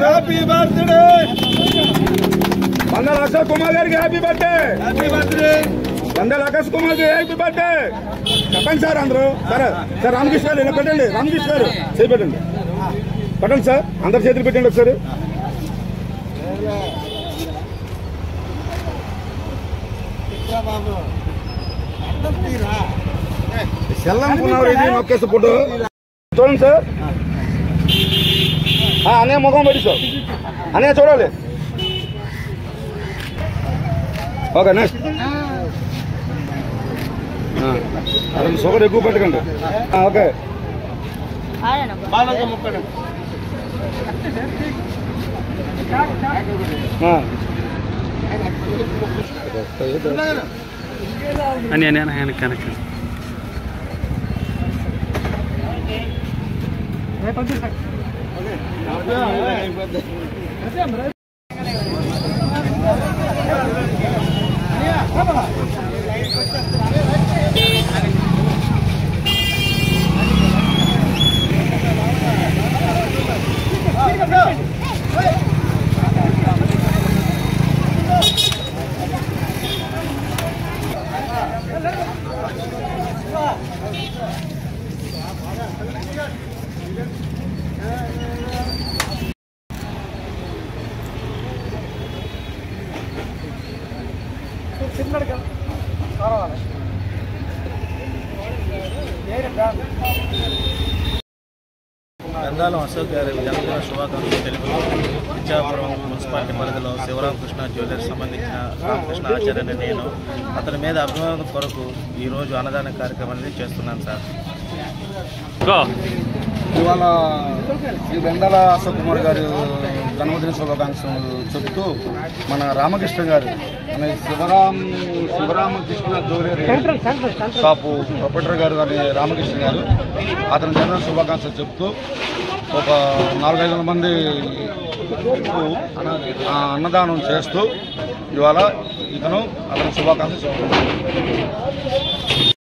Happy birthday బందల Ashok Kumar గారికి happy birthday. Happy birthday బందల Akash Kumar గారికి happy birthday. చెప్పండి సార్ అందరూ. సరే సార్ రామకృష్ణ గారు ఇలా పెట్టండి. రామకృష్ణ గారు చేయి పెట్టండి. పెట్టండి సార్, అందరు చేతులు పెట్టండి ఒకసారి. సెల్లనుకున్నాడు ఇది నొక్కేసి ఫోటో చూడండి సార్. అన్నయ్య ముఖం పెట్టి సార్, అన్నయ్య చూడాలి. Okay next. అతను షుగర్ ఎక్కువ పెట్టకండి. ఓకే అని కనెక్ట్ గంగాలం అశోక్ గారి జన్మదిన శుభాకాంక్షలు తెలుపుతూ విద్యాపురం మున్సిపాలిటీ పరిధిలో శివరామకృష్ణ జ్యువెలర్స్ సంబంధించిన రామకృష్ణ ఆచార్యని నేను అతని మీద అభిమానం కొరకు ఈరోజు అన్నదాన కార్యక్రమాన్ని చేస్తున్నాను సార్. ఇవాళ శ్రీ బందల అశోక్ కుమార్ గారు జన్మదిన శుభాకాంక్షలు చెబుతూ మన రామకృష్ణ గారు మన శివరామకృష్ణ జ్యువెలరీ షాపు ప్రొపరేటర్ గారు అని రామకృష్ణ గారు అతని జన్మదిన శుభాకాంక్షలు చెబుతూ ఒక 400-500 మంది అన్నదానం చేస్తూ ఇవాళ ఇతను అతని శుభాకాంక్షలు చెబుతున్నారు.